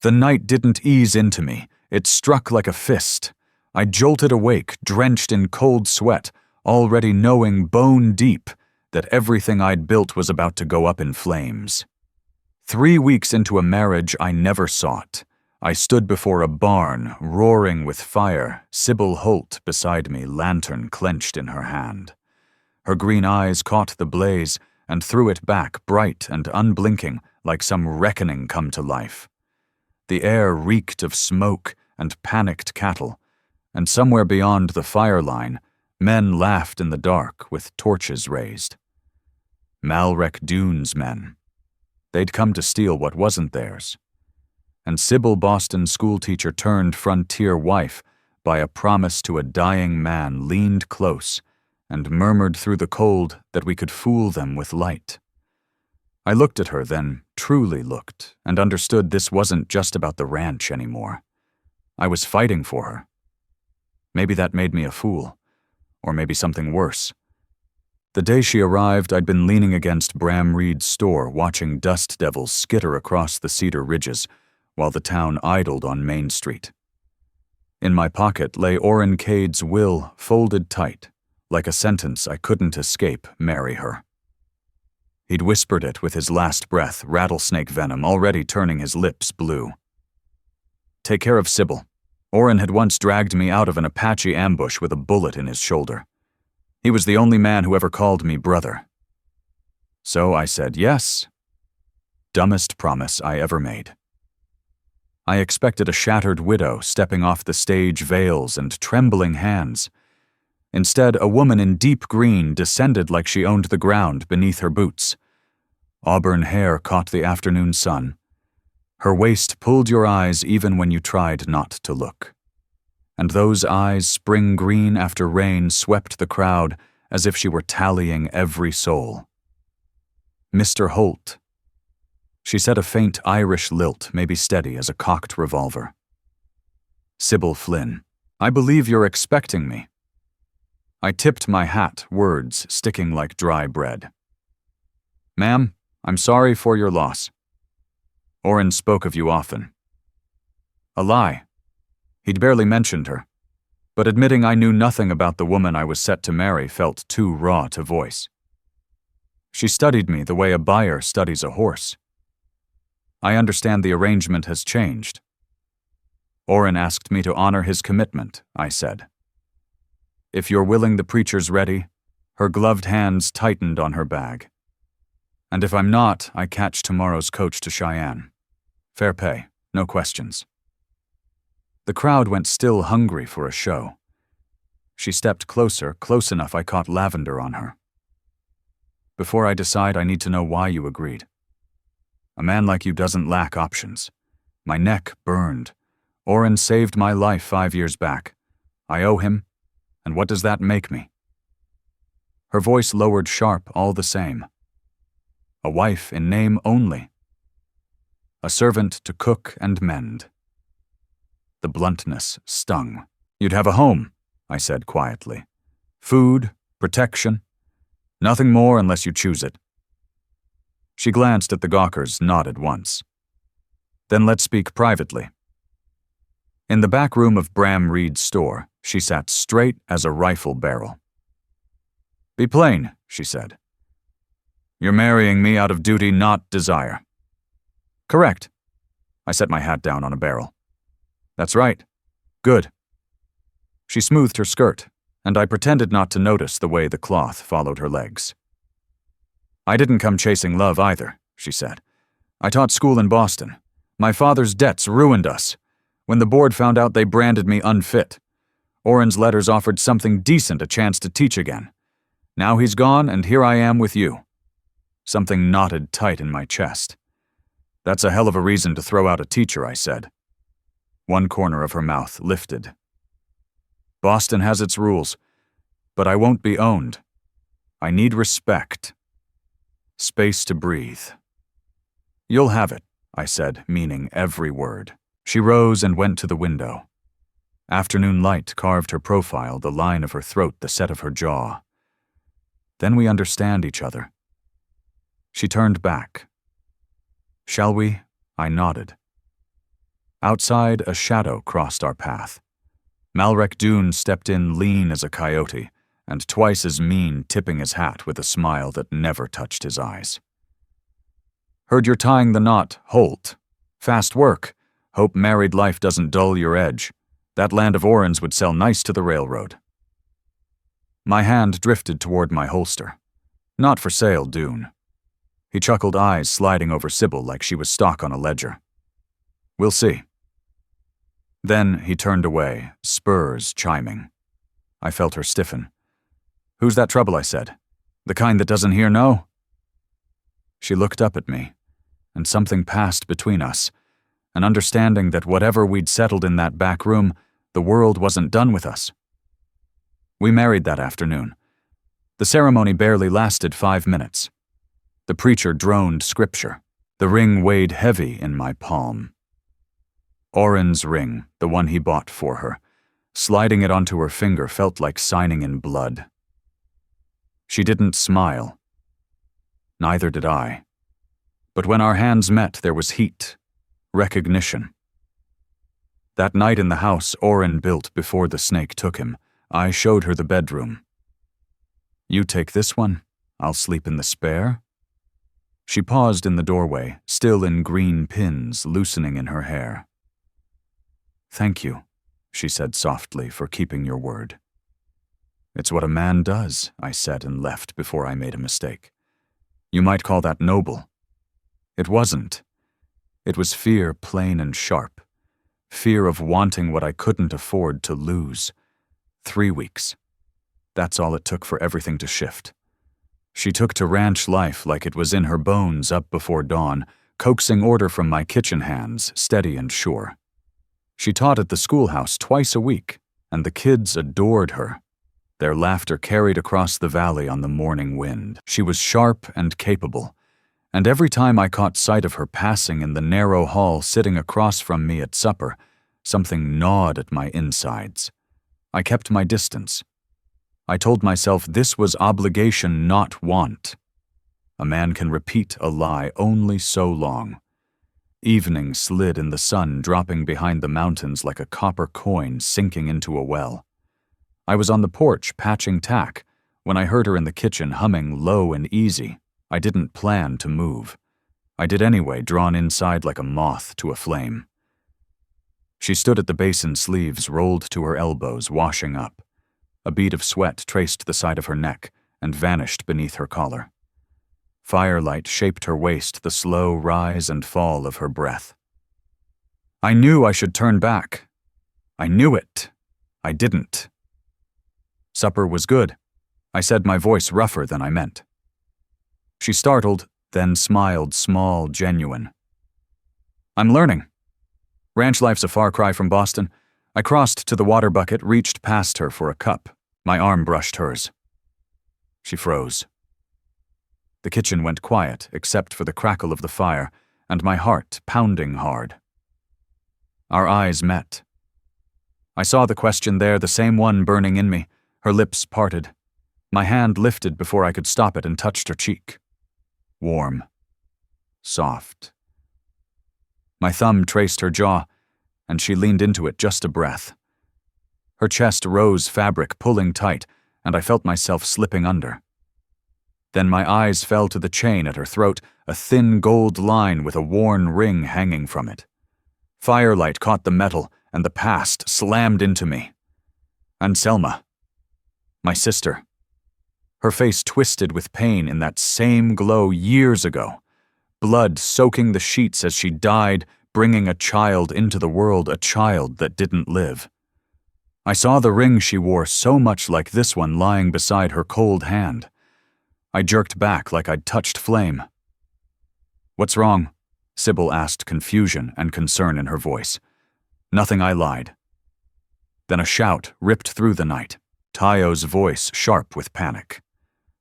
The night didn't ease into me. It struck like a fist. I jolted awake, drenched in cold sweat, already knowing bone deep that everything I'd built was about to go up in flames. 3 weeks into a marriage I never sought, I stood before a barn, roaring with fire, Sybil Holt beside me, lantern clenched in her hand. Her green eyes caught the blaze and threw it back, bright and unblinking, like some reckoning come to life. The air reeked of smoke and panicked cattle, and somewhere beyond the fire line, men laughed in the dark with torches raised. Malrec Dunes men. They'd come to steal what wasn't theirs. And Sybil Boston schoolteacher turned frontier wife by a promise to a dying man leaned close and murmured through the cold that we could fool them with light. I looked at her then, truly looked, and understood this wasn't just about the ranch anymore. I was fighting for her. Maybe that made me a fool, or maybe something worse. The day she arrived, I'd been leaning against Bram Reed's store watching dust devils skitter across the cedar ridges while the town idled on Main Street. In my pocket lay Orrin Cade's will folded tight, like a sentence I couldn't escape, marry her. He'd whispered it with his last breath, rattlesnake venom already turning his lips blue. Take care of Sybil. Orrin had once dragged me out of an Apache ambush with a bullet in his shoulder. He was the only man who ever called me brother. So I said yes. Dumbest promise I ever made. I expected a shattered widow stepping off the stage veils and trembling hands. Instead, a woman in deep green descended like she owned the ground beneath her boots. Auburn hair caught the afternoon sun. Her waist pulled your eyes even when you tried not to look. And those eyes, spring green after rain, swept the crowd as if she were tallying every soul. Mr. Holt. She said a faint Irish lilt, maybe steady as a cocked revolver. Sybil Flynn. I believe you're expecting me. I tipped my hat, words sticking like dry bread. Ma'am, I'm sorry for your loss. Orrin spoke of you often. A lie. He'd barely mentioned her, but admitting I knew nothing about the woman I was set to marry felt too raw to voice. She studied me the way a buyer studies a horse. I understand the arrangement has changed. Orrin asked me to honor his commitment, I said. If you're willing, the preacher's ready. Her gloved hands tightened on her bag. And if I'm not, I catch tomorrow's coach to Cheyenne. Fair pay, no questions. The crowd went still hungry for a show. She stepped closer, close enough I caught lavender on her. Before I decide, I need to know why you agreed. A man like you doesn't lack options. My neck burned. Orrin saved my life 5 years back. I owe him. And what does that make me? Her voice lowered sharp all the same. A wife in name only. A servant to cook and mend. The bluntness stung. You'd have a home, I said quietly. Food, protection. Nothing more unless you choose it. She glanced at the gawkers, nodded once. Then let's speak privately. In the back room of Bram Reed's store, she sat straight as a rifle barrel. Be plain, she said. You're marrying me out of duty, not desire. Correct. I set my hat down on a barrel. That's right. Good. She smoothed her skirt, and I pretended not to notice the way the cloth followed her legs. I didn't come chasing love either, she said. I taught school in Boston. My father's debts ruined us. When the board found out, they branded me unfit. Orrin's letters offered something decent a chance to teach again. Now he's gone, and here I am with you. Something knotted tight in my chest. That's a hell of a reason to throw out a teacher, I said. One corner of her mouth lifted. Boston has its rules, but I won't be owned. I need respect. Space to breathe. You'll have it, I said, meaning every word. She rose and went to the window. Afternoon light carved her profile, the line of her throat, the set of her jaw. Then we understand each other. She turned back. Shall we? I nodded. Outside, a shadow crossed our path. Malrek Dune stepped in lean as a coyote, and twice as mean, tipping his hat with a smile that never touched his eyes. "Heard you're tying the knot, Holt. Fast work. Hope married life doesn't dull your edge. That land of Oren's would sell nice to the railroad." My hand drifted toward my holster. "Not for sale, Dune." He chuckled, eyes sliding over Sybil like she was stock on a ledger. "We'll see." Then he turned away, spurs chiming. I felt her stiffen. "Who's that trouble?" I said. "The kind that doesn't hear no?" She looked up at me, and something passed between us, an understanding that whatever we'd settled in that back room, the world wasn't done with us. We married that afternoon. The ceremony barely lasted 5 minutes. The preacher droned scripture. The ring weighed heavy in my palm. Oren's ring, the one he bought for her. Sliding it onto her finger felt like signing in blood. She didn't smile. Neither did I. But when our hands met, there was heat, recognition. That night in the house Oren built before the snake took him, I showed her the bedroom. "You take this one, I'll sleep in the spare." She paused in the doorway, still in green pins loosening in her hair. "Thank you," she said softly, "for keeping your word." "It's what a man does," I said and left before I made a mistake. "You might call that noble." It wasn't. It was fear plain and sharp. Fear of wanting what I couldn't afford to lose. 3 weeks. That's all it took for everything to shift. She took to ranch life like it was in her bones up before dawn, coaxing order from my kitchen hands, steady and sure. She taught at the schoolhouse twice a week, and the kids adored her. Their laughter carried across the valley on the morning wind. She was sharp and capable, and every time I caught sight of her passing in the narrow hall sitting across from me at supper, something gnawed at my insides. I kept my distance. I told myself this was obligation, not want. A man can repeat a lie only so long. Evening slid in the sun, dropping behind the mountains like a copper coin sinking into a well. I was on the porch patching tack when I heard her in the kitchen humming low and easy. I didn't plan to move. I did anyway, drawn inside like a moth to a flame. She stood at the basin sleeves rolled to her elbows, washing up. A bead of sweat traced the side of her neck and vanished beneath her collar. Firelight shaped her waist, the slow rise and fall of her breath. I knew I should turn back. I knew it. I didn't. Supper was good. I said, my voice rougher than I meant. She startled, then smiled, small, genuine. "I'm learning. Ranch life's a far cry from Boston." I crossed to the water bucket, reached past her for a cup. My arm brushed hers. She froze. The kitchen went quiet, except for the crackle of the fire, and my heart pounding hard. Our eyes met. I saw the question there, the same one burning in me. Her lips parted. My hand lifted before I could stop it and touched her cheek. Warm. Soft. My thumb traced her jaw, and she leaned into it just a breath. Her chest rose fabric, pulling tight, and I felt myself slipping under. Then my eyes fell to the chain at her throat, a thin gold line with a worn ring hanging from it. Firelight caught the metal, and the past slammed into me. And Selma. My sister. Her face twisted with pain in that same glow years ago. Blood soaking the sheets as she died, bringing a child into the world, a child that didn't live. I saw the ring she wore so much like this one lying beside her cold hand. I jerked back like I'd touched flame. "What's wrong?" Sybil asked, confusion and concern in her voice. "Nothing," I lied. Then a shout ripped through the night, Tayo's voice sharp with panic.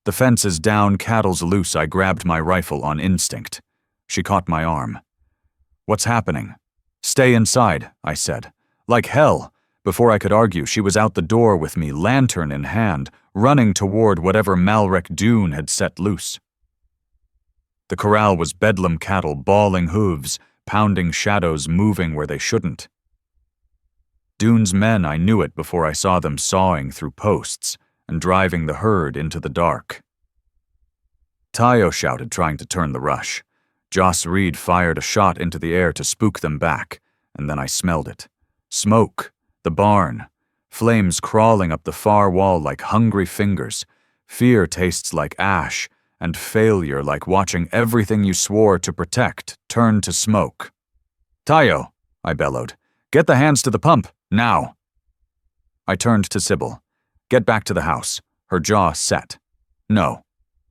The fence is down, cattle's loose. I grabbed my rifle on instinct. She caught my arm. "What's happening?" "Stay inside," I said. Like hell. Before I could argue, she was out the door with me, lantern in hand, running toward whatever Malrek Dune had set loose. The corral was bedlam cattle, bawling hooves, pounding shadows moving where they shouldn't. Dune's men, I knew it before I saw them sawing through posts and driving the herd into the dark. Tayo shouted, trying to turn the rush. Joss Reed fired a shot into the air to spook them back, and then I smelled it. Smoke, the barn, flames crawling up the far wall like hungry fingers. Fear tastes like ash, and failure like watching everything you swore to protect turn to smoke. "Tayo," I bellowed, "get the hands to the pump, now." I turned to Sybil. "Get back to the house." Her jaw set. "No."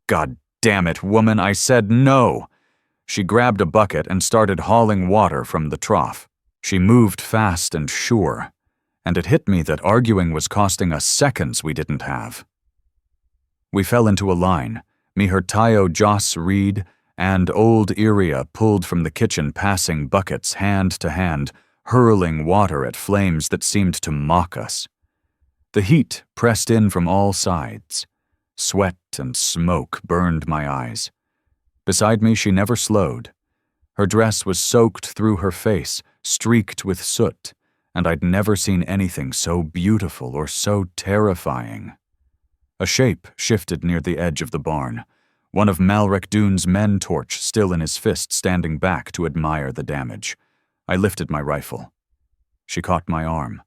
"God damn it, woman," I said, "no." She grabbed a bucket and started hauling water from the trough. She moved fast and sure, and it hit me that arguing was costing us seconds we didn't have. We fell into a line, me, her, Tayo, Joss Reed, and old Iria pulled from the kitchen, passing buckets hand to hand, hurling water at flames that seemed to mock us. The heat pressed in from all sides. Sweat and smoke burned my eyes. Beside me, she never slowed. Her dress was soaked through her face, streaked with soot, and I'd never seen anything so beautiful or so terrifying. A shape shifted near the edge of the barn, one of Malrek Dune's men, torch still in his fist, standing back to admire the damage. I lifted my rifle. She caught my arm.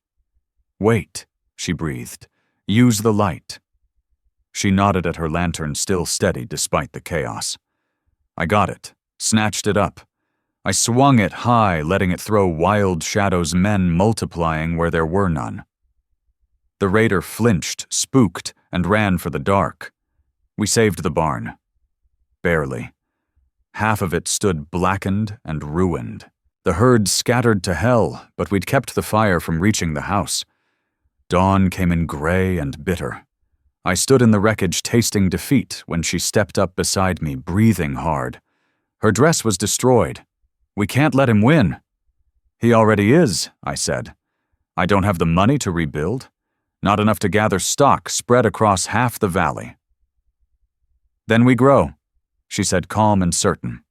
"Wait," she breathed. "Use the light." She nodded at her lantern, still steady despite the chaos. I got it, snatched it up. I swung it high, letting it throw wild shadows, men multiplying where there were none. The raider flinched, spooked, and ran for the dark. We saved the barn. Barely. Half of it stood blackened and ruined. The herd scattered to hell, but we'd kept the fire from reaching the house. Dawn came in gray and bitter. I stood in the wreckage tasting defeat when she stepped up beside me, breathing hard. Her dress was destroyed. "We can't let him win." "He already is," I said. "I don't have the money to rebuild. Not enough to gather stock spread across half the valley." "Then we grow," she said, calm and certain.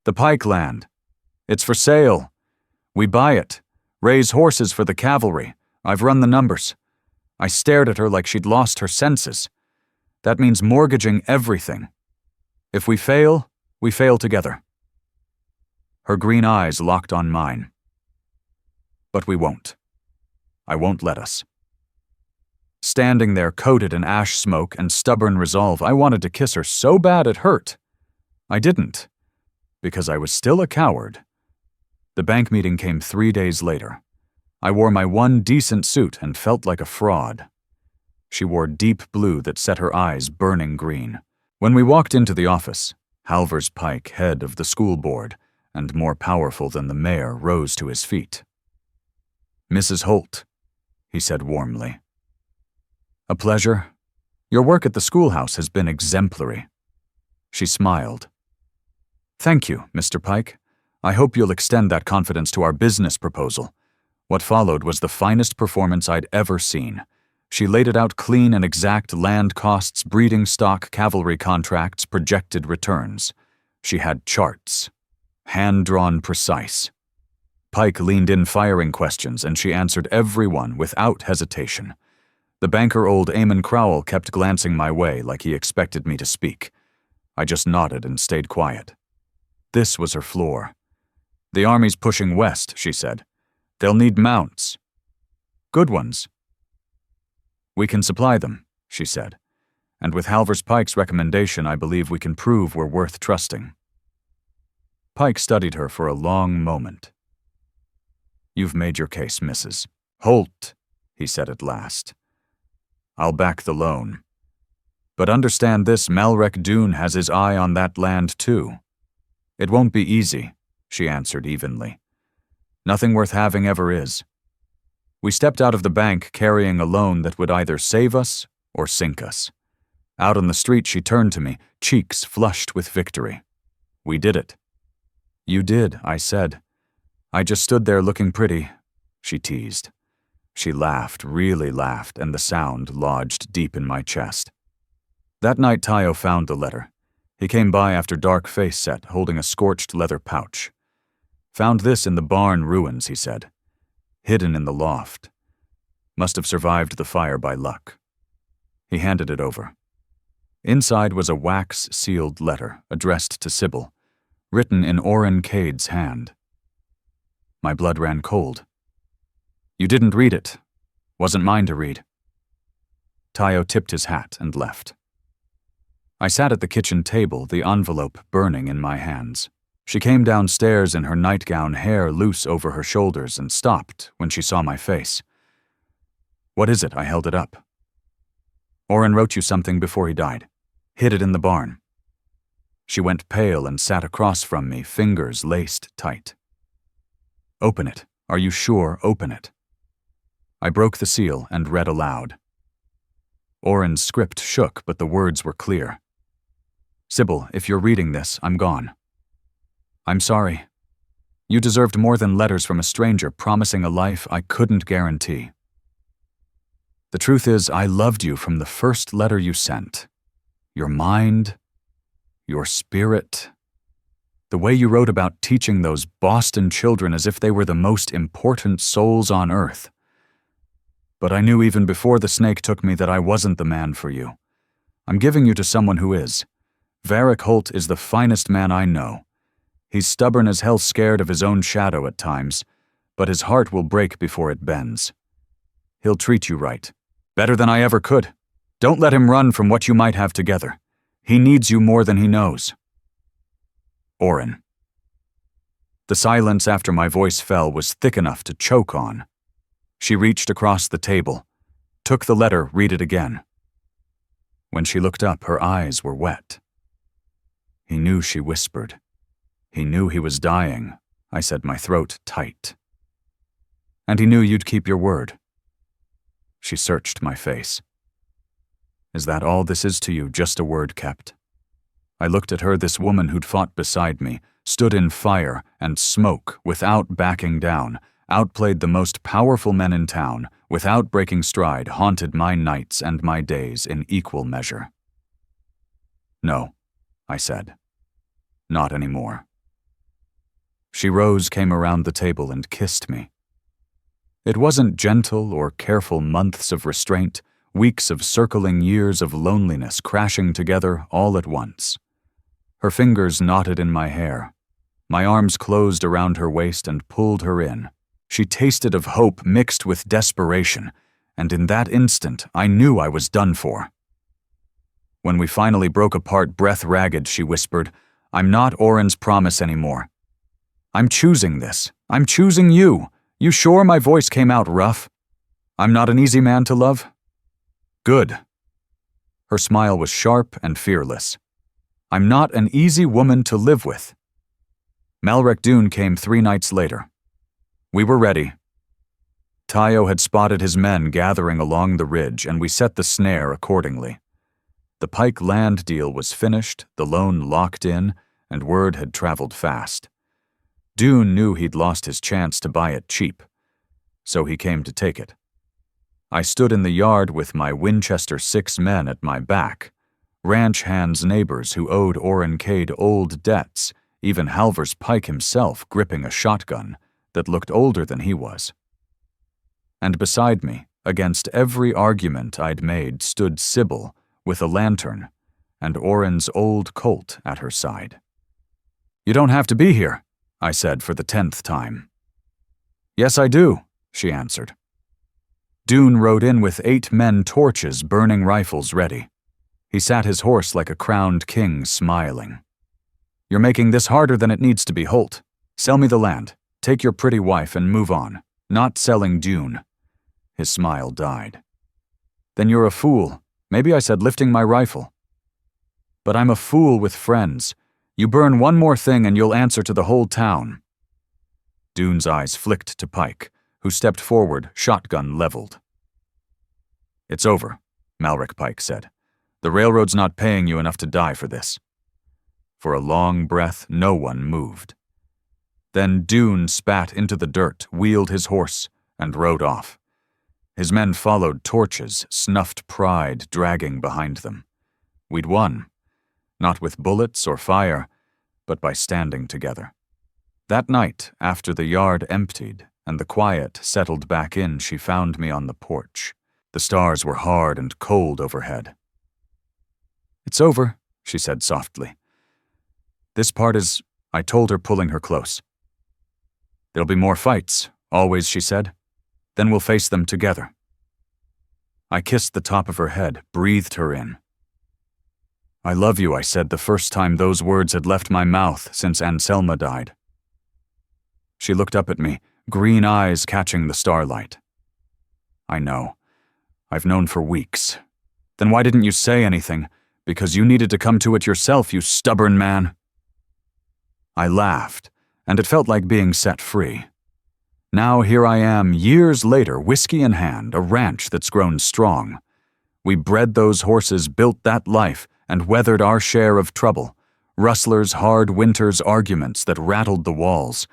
"The Pike land. It's for sale. We buy it. Raise horses for the cavalry. I've run the numbers." I stared at her like she'd lost her senses. "That means mortgaging everything. If we fail together." Her green eyes locked on mine. "But we won't. I won't let us." Standing there, coated in ash smoke and stubborn resolve, I wanted to kiss her so bad it hurt. I didn't, because I was still a coward. The bank meeting came 3 days later. I wore my one decent suit and felt like a fraud. She wore deep blue that set her eyes burning green. When we walked into the office, Halvers Pike, head of the school board, and more powerful than the mayor, rose to his feet. "Mrs. Holt," he said warmly. "A pleasure. Your work at the schoolhouse has been exemplary." She smiled. "Thank you, Mr. Pike. I hope you'll extend that confidence to our business proposal." What followed was the finest performance I'd ever seen. She laid it out clean and exact: land costs, breeding stock, cavalry contracts, projected returns. She had charts. Hand-drawn, precise. Pike leaned in firing questions, and she answered every one without hesitation. The banker, old Eamon Crowell, kept glancing my way like he expected me to speak. I just nodded and stayed quiet. This was her floor. "The army's pushing west," she said. "They'll need mounts. Good ones." "We can supply them," she said. "And with Halvers Pike's recommendation, I believe we can prove we're worth trusting." Pike studied her for a long moment. "You've made your case, Mrs. Holt," he said at last. "I'll back the loan. But understand this, Malrek Dune has his eye on that land too." "It won't be easy," she answered evenly. "Nothing worth having ever is." We stepped out of the bank carrying a loan that would either save us or sink us. Out on the street, she turned to me, cheeks flushed with victory. "We did it." "You did," I said. "I just stood there looking pretty," she teased. She laughed, really laughed, and the sound lodged deep in my chest. That night, Tayo found the letter. He came by after dark, face set, holding a scorched leather pouch. Found this in the barn ruins, he said. Hidden in the loft. Must have survived the fire by luck. He handed it over. Inside was a wax-sealed letter addressed to Sybil, written in Orrin Cade's hand. My blood ran cold. You didn't read it. Wasn't mine to read. Tayo tipped his hat and left. I sat at the kitchen table, the envelope burning in my hands. She came downstairs in her nightgown, hair loose over her shoulders, and stopped when she saw my face. What is it? I held it up. Orrin wrote you something before he died. Hid it in the barn. She went pale and sat across from me, fingers laced tight. Open it. Are you sure? Open it. I broke the seal and read aloud. Orrin's script shook, but the words were clear. Sybil, if you're reading this, I'm gone. I'm sorry. You deserved more than letters from a stranger promising a life I couldn't guarantee. The truth is, I loved you from the first letter you sent. Your mind, your spirit, the way you wrote about teaching those Boston children as if they were the most important souls on earth. But I knew even before the snake took me that I wasn't the man for you. I'm giving you to someone who is. Varric Holt is the finest man I know. He's stubborn as hell, scared of his own shadow at times, but his heart will break before it bends. He'll treat you right, better than I ever could. Don't let him run from what you might have together. He needs you more than he knows. Orrin. The silence after my voice fell was thick enough to choke on. She reached across the table, took the letter, read it again. When she looked up, her eyes were wet. He knew, she whispered. He knew he was dying, I said, my throat tight. And he knew you'd keep your word. She searched my face. Is that all this is to you, just a word kept? I looked at her, this woman who'd fought beside me, stood in fire and smoke without backing down, outplayed the most powerful men in town, without breaking stride, haunted my nights and my days in equal measure. No, I said. Not anymore. She rose, came around the table, and kissed me. It wasn't gentle or careful months of restraint, weeks of circling years of loneliness crashing together all at once. Her fingers knotted in my hair. My arms closed around her waist and pulled her in. She tasted of hope mixed with desperation, and in that instant I knew I was done for. When we finally broke apart, breath ragged, she whispered, I'm not Orrin's promise anymore. I'm choosing this. I'm choosing you. You sure my voice came out rough? I'm not an easy man to love? Good. Her smile was sharp and fearless. I'm not an easy woman to live with. Malrek Dune came 3 nights later. We were ready. Tayo had spotted his men gathering along the ridge, and we set the snare accordingly. The Pike land deal was finished, the loan locked in, and word had traveled fast. Dune knew he'd lost his chance to buy it cheap, so he came to take it. I stood in the yard with my Winchester 6 men at my back, ranch hands' neighbors who owed Orrin Cade old debts, even Halver's Pike himself gripping a shotgun that looked older than he was. And beside me, against every argument I'd made, stood Sybil with a lantern and Orrin's old Colt at her side. You don't have to be here, I said for the 10th time. Yes, I do, she answered. Dune rode in with 8 men, torches, burning rifles ready. He sat his horse like a crowned king, smiling. You're making this harder than it needs to be, Holt. Sell me the land, take your pretty wife, and move on. Not selling Dune. His smile died. Then you're a fool. Maybe I said lifting my rifle. But I'm a fool with friends. You burn one more thing and you'll answer to the whole town. Dune's eyes flicked to Pike, who stepped forward, shotgun leveled. It's over, Malrek Pike said. The railroad's not paying you enough to die for this. For a long breath, no one moved. Then Dune spat into the dirt, wheeled his horse, and rode off. His men followed, torches, snuffed pride dragging behind them. We'd won, not with bullets or fire, but by standing together. That night, after the yard emptied and the quiet settled back in, she found me on the porch. The stars were hard and cold overhead. "It's over," she said softly. "This part is," I told her, pulling her close. "There'll be more fights, always," she said. "Then we'll face them together." I kissed the top of her head, breathed her in. "I love you," I said the first time those words had left my mouth since Anselma died. She looked up at me, green eyes catching the starlight. "I know. I've known for weeks. Then why didn't you say anything? Because you needed to come to it yourself, you stubborn man." I laughed, and it felt like being set free. Now here I am, years later, whiskey in hand, a ranch that's grown strong. We bred those horses, built that life, and weathered our share of trouble. Rustler's hard winter's arguments that rattled the walls.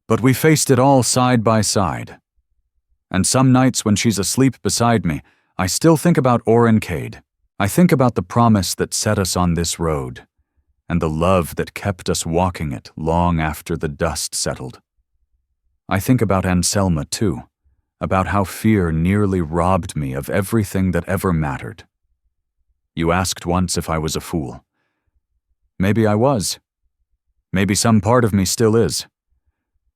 But we faced it all side by side. And some nights when she's asleep beside me, I still think about Orencade. I think about the promise that set us on this road, and the love that kept us walking it long after the dust settled. I think about Anselma, too, about how fear nearly robbed me of everything that ever mattered. You asked once if I was a fool. Maybe I was. Maybe some part of me still is.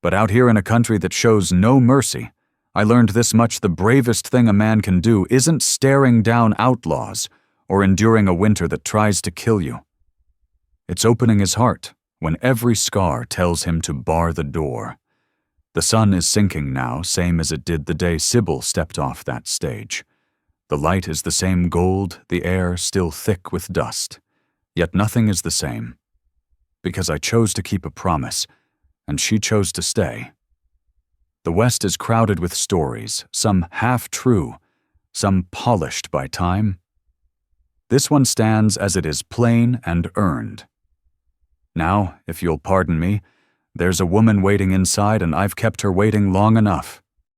But out here in a country that shows no mercy, I learned this much: the bravest thing a man can do isn't staring down outlaws or enduring a winter that tries to kill you. It's opening his heart when every scar tells him to bar the door. The sun is sinking now, same as it did the day Sybil stepped off that stage. The light is the same gold, the air still thick with dust. Yet nothing is the same. Because I chose to keep a promise, and she chose to stay. The West is crowded with stories, some half-true, some polished by time. This one stands as it is, plain and earned. Now, if you'll pardon me, there's a woman waiting inside, and I've kept her waiting long enough.